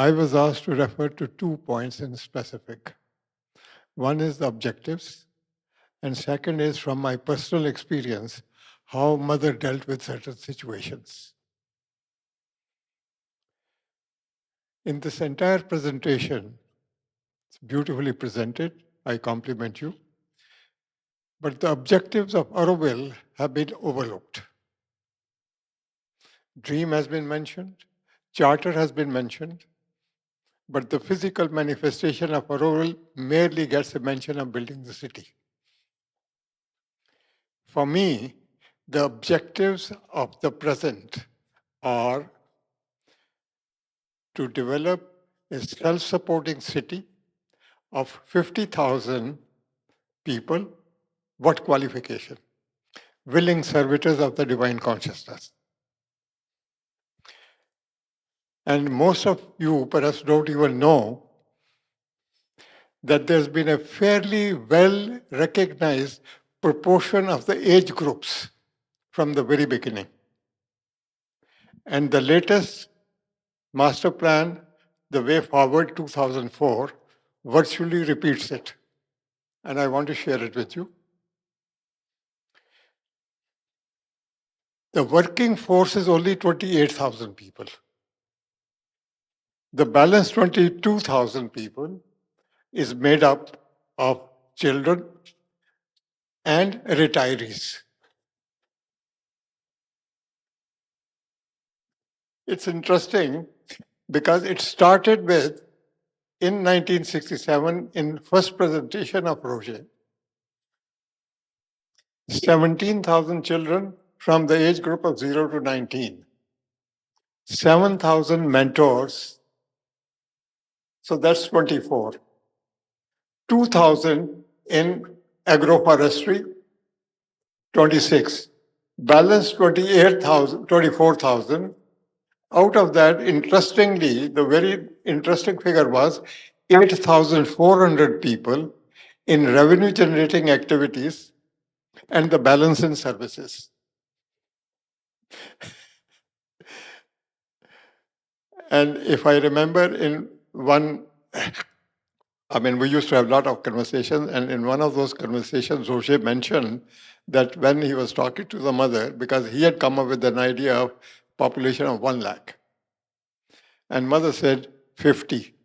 I was asked to refer to 2 points in specific. One is the objectives, and second is from my personal experience, how mother dealt with certain situations. In this entire presentation, it's beautifully presented, I compliment you, but the objectives of Auroville have been overlooked. Dream has been mentioned, charter has been mentioned, but the physical manifestation of Auroville merely gets a mention of building the city. For me, the objectives of the present are to develop a self-supporting city of 50,000 people. What qualification? Willing servitors of the divine consciousness. And most of you perhaps don't even know that there's been a fairly well recognized proportion of the age groups from the very beginning. And the latest master plan, the way forward 2004, virtually repeats it. And I want to share it with you. The working force is only 28,000 people. The balance 22,000 people is made up of children and retirees. It's interesting because it started with, in 1967, in first presentation of Roger, 17,000 children from the age group of 0 to 19, 7,000 mentors, so that's 24, 2,000 in agroforestry, 26, balance 28,000, 24,000. Out of that, interestingly, the very interesting figure was 8,400 people in revenue generating activities and the balance in services. And if I remember in one, we used to have a lot of conversations, and in one of those conversations, Roger mentioned that when he was talking to the mother, because he had come up with an idea of population of 1 lakh, and mother said 50.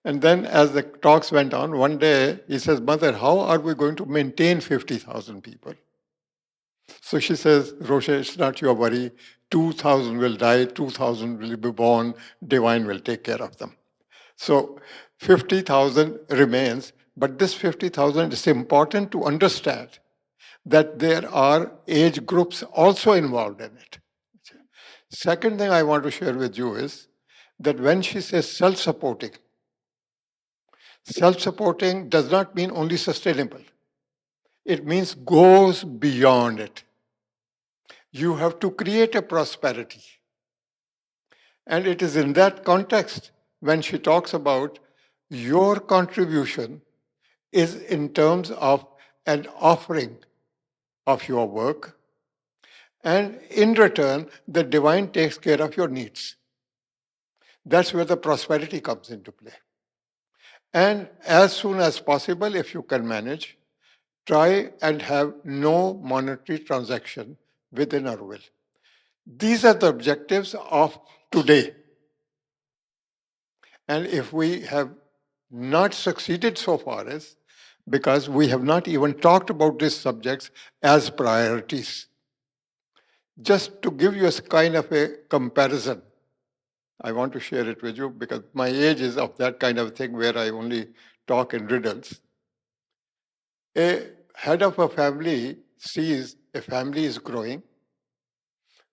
And then as the talks went on, one day he says, Mother, how are we going to maintain 50,000 people? So she says, Roger, it's not your worry. 2,000 will die, 2,000 will be born, divine will take care of them. So 50,000 remains, but this 50,000 is important to understand that there are age groups also involved in it. Second thing I want to share with you is that when she says self-supporting does not mean only sustainable. It means goes beyond it. You have to create a prosperity. And it is in that context when she talks about your contribution is in terms of an offering of your work, and in return, the divine takes care of your needs. That's where the prosperity comes into play. And as soon as possible, if you can manage, try and have no monetary transaction within our will. These are the objectives of today. And if we have not succeeded so far as, because we have not even talked about these subjects as priorities. Just to give you a kind of a comparison, I want to share it with you because my age is of that kind of thing where I only talk in riddles. A head of a family sees a family is growing,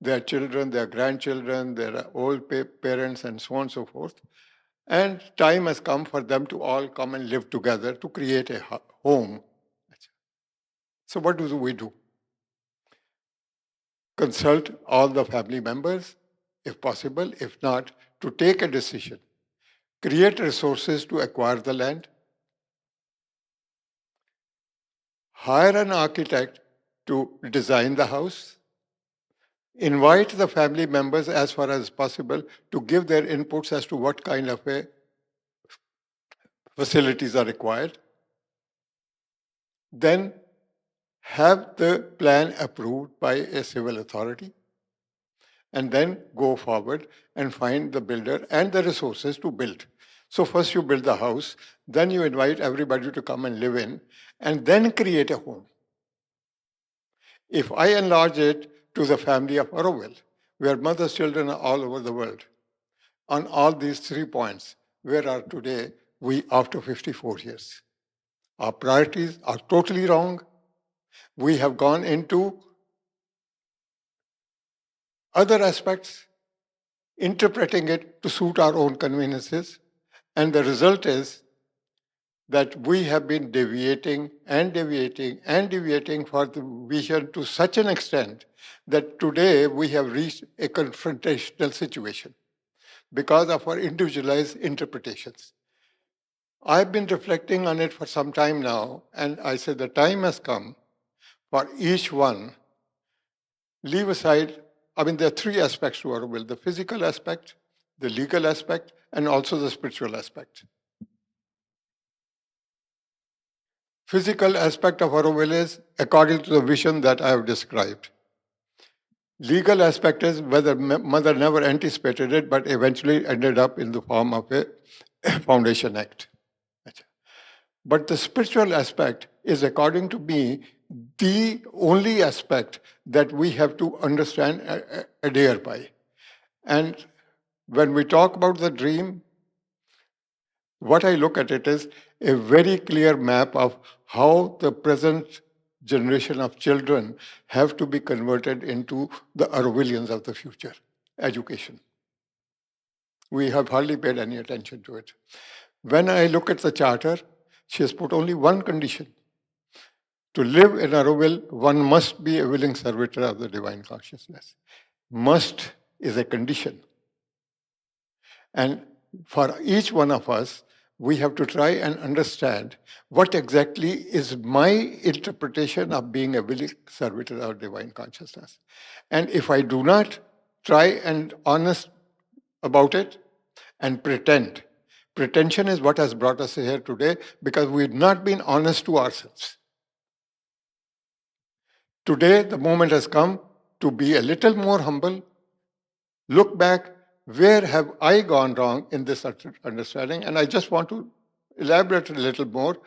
their children, their grandchildren, their old parents, and so on and so forth. And time has come for them to all come and live together to create a home. So what do we do? Consult all the family members, if possible. If not, to take a decision. Create resources to acquire the land. Hire an architect to design the house. Invite the family members as far as possible to give their inputs as to what kind of a facilities are required. Then have the plan approved by a civil authority, and then go forward and find the builder and the resources to build. So first you build the house, then you invite everybody to come and live in, and then create a home. If I enlarge it to the family of Auroville, where mother's children are all over the world, on all these 3 points, where are today we after 54 years? Our priorities are totally wrong. We have gone into other aspects, interpreting it to suit our own conveniences. And the result is that we have been deviating and deviating and deviating for the vision to such an extent that today we have reached a confrontational situation because of our individualized interpretations. I've been reflecting on it for some time now, and I said the time has come for each one, leave aside, there are 3 aspects to our will: the physical aspect, the legal aspect, and also the spiritual aspect. Physical aspect of our will is according to the vision that I have described. Legal aspect is whether mother never anticipated it, but eventually ended up in the form of a Foundation Act. But the spiritual aspect is, according to me, the only aspect that we have to understand, adhere by. And when we talk about the dream, what I look at it is a very clear map of how the present generation of children have to be converted into the Orwellians of the future. Education. We have hardly paid any attention to it. When I look at the charter, she has put only one condition. To live in Auroville, one must be a willing servitor of the divine consciousness. Must is a condition. And for each one of us, we have to try and understand what exactly is my interpretation of being a willing servitor of divine consciousness. And if I do not try and honest about it and pretend, pretension is what has brought us here today, because we've not been honest to ourselves. Today, the moment has come to be a little more humble, look back, where have I gone wrong in this understanding? And I just want to elaborate a little more.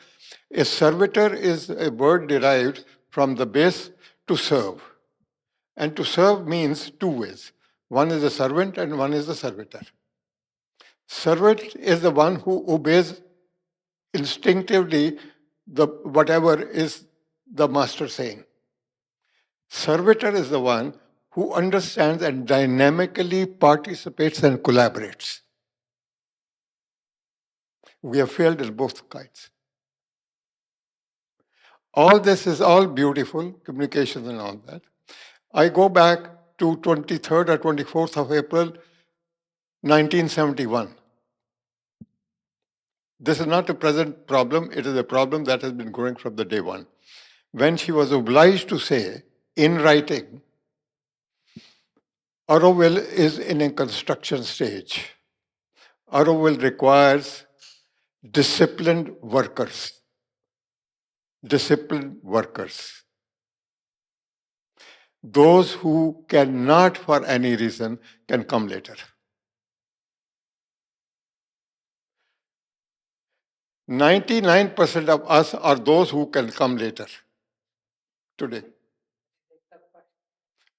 A servitor is a word derived from the base to serve. And to serve means 2 ways. One is a servant and one is a servitor. Servant is the one who obeys instinctively whatever is the master saying. Servitor is the one who understands and dynamically participates and collaborates. We have failed in both kinds. All this is all beautiful, communications and all that. I go back to 23rd or 24th of April, 1971. This is not a present problem, it is a problem that has been growing from the day one. When she was obliged to say, in writing, Auroville is in a construction stage. Auroville requires disciplined workers. Disciplined workers. Those who cannot, for any reason, can come later. 99% of us are those who can come later today.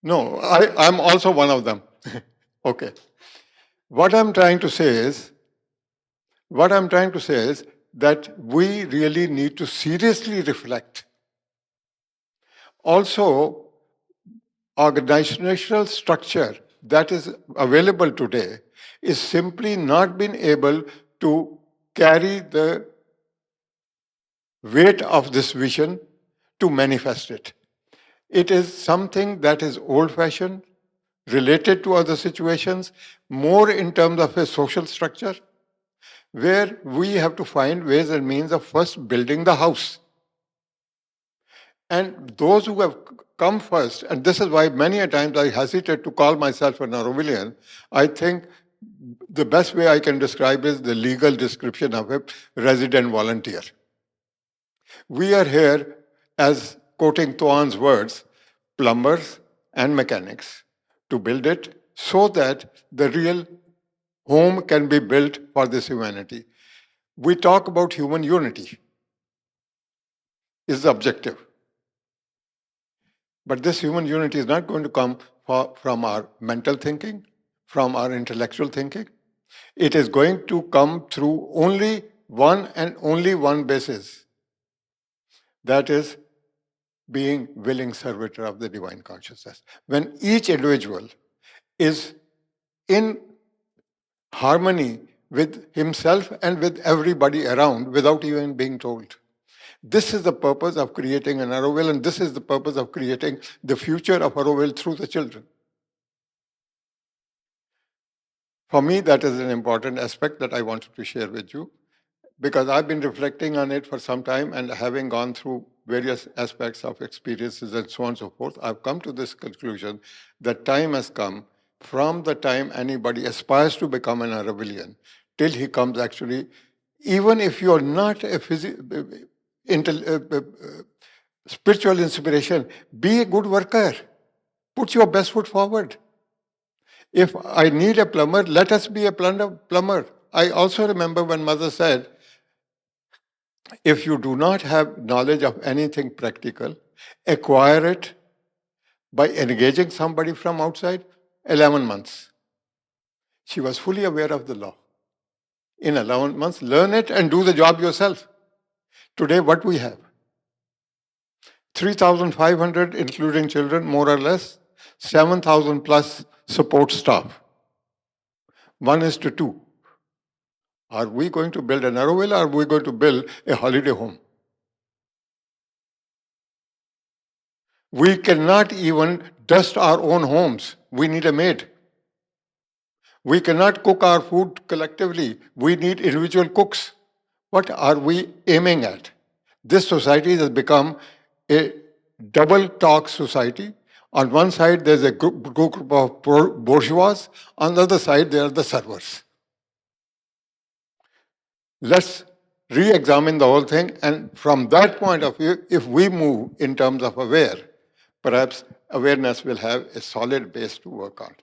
No, I'm also one of them. Okay. What I'm trying to say is that we really need to seriously reflect. Also, organizational structure that is available today is simply not been able to carry the weight of this vision to manifest it. It is something that is old-fashioned, related to other situations, more in terms of a social structure, where we have to find ways and means of first building the house. And those who have come first, and this is why many a times I hesitate to call myself an Aurovilian. I think the best way I can describe is the legal description of a resident volunteer. We are here, as quoting Tuan's words, plumbers and mechanics to build it so that the real home can be built for this humanity. We talk about human unity is the objective. But this human unity is not going to come from our mental thinking, from our intellectual thinking. It is going to come through only one and only one basis. That is being willing servitor of the divine consciousness. When each individual is in harmony with himself and with everybody around without even being told. This is the purpose of creating an Auroville, and this is the purpose of creating the future of Auroville through the children. For me, that is an important aspect that I wanted to share with you, because I've been reflecting on it for some time, and having gone through various aspects of experiences and so on and so forth, I've come to this conclusion that time has come from the time anybody aspires to become an Aurovillian till he comes actually, even if you're not a spiritual inspiration, be a good worker. Put your best foot forward. If I need a plumber, let us be a plumber. I also remember when Mother said, if you do not have knowledge of anything practical, acquire it by engaging somebody from outside, 11 months. She was fully aware of the law. In 11 months, learn it and do the job yourself. Today, what we have? 3,500, including children, more or less, 7,000 plus support staff. 1:2. Are we going to build an Auroville, or are we going to build a holiday home? We cannot even dust our own homes. We need a maid. We cannot cook our food collectively. We need individual cooks. What are we aiming at? This society has become a double talk society. On one side, there's a group of bourgeois. On the other side, there are the servers. Let's re-examine the whole thing. And from that point of view, if we move in terms of aware, perhaps awareness will have a solid base to work on.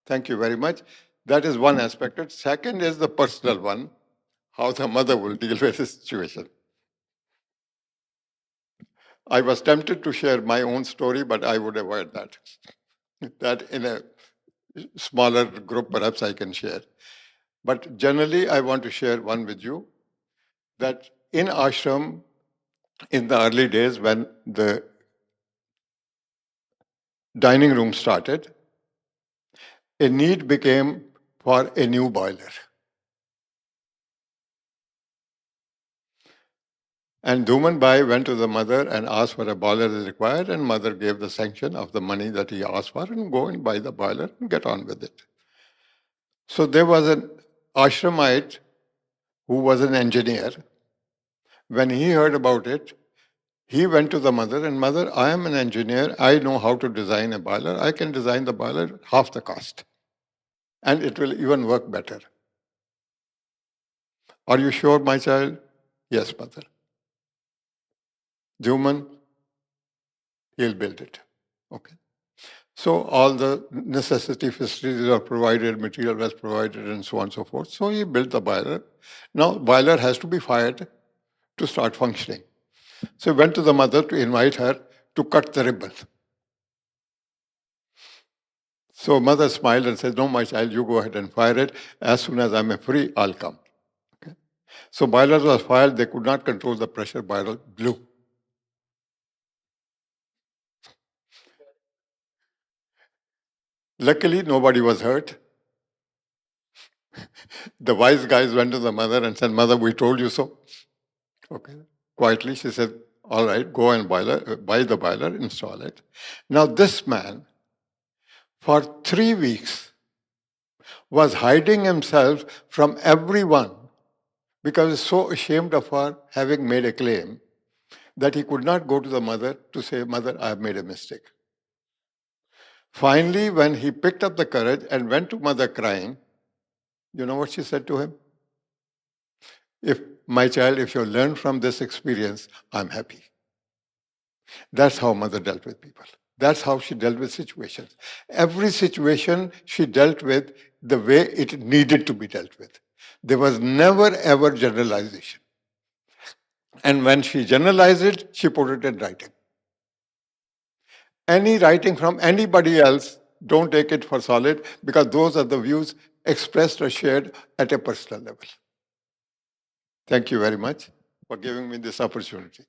Thank you very much. That is one aspect. Second is the personal one, how the mother will deal with the situation. I was tempted to share my own story, but I would avoid that. That in a smaller group, perhaps I can share. But generally, I want to share one with you, that in ashram, in the early days when the dining room started, a need became for a new boiler. And Dhuman Bhai went to the mother and asked for a boiler is required, and mother gave the sanction of the money that he asked for, and go and buy the boiler and get on with it. So there was an ashramite who was an engineer. When he heard about it, he went to the mother and, mother, I am an engineer. I know how to design a boiler. I can design the boiler half the cost. And it will even work better. Are you sure, my child? Yes, mother. Dhuman, he'll build it. Okay. So all the necessity facilities are provided, material was provided, and so on and so forth. So he built the boiler. Now, boiler has to be fired to start functioning. So he went to the mother to invite her to cut the ribbon. So mother smiled and said, no, my child, you go ahead and fire it. As soon as I'm free, I'll come. Okay. So boiler was fired. They could not control the pressure. Boiler blew. Luckily, nobody was hurt. The wise guys went to the mother and said, mother, we told you so. Okay. Quietly, she said, all right, go and buy the boiler, install it. Now, this man, for 3 weeks, was hiding himself from everyone because he was so ashamed of her having made a claim that he could not go to the mother to say, mother, I have made a mistake. Finally, when he picked up the courage and went to mother crying, you know what she said to him? If my child, if you learn from this experience, I'm happy. That's how mother dealt with people. That's how she dealt with situations. Every situation she dealt with the way it needed to be dealt with. There was never ever generalization. And when she generalized it, she put it in writing. Any writing from anybody else, don't take it for solid, because those are the views expressed or shared at a personal level. Thank you very much for giving me this opportunity.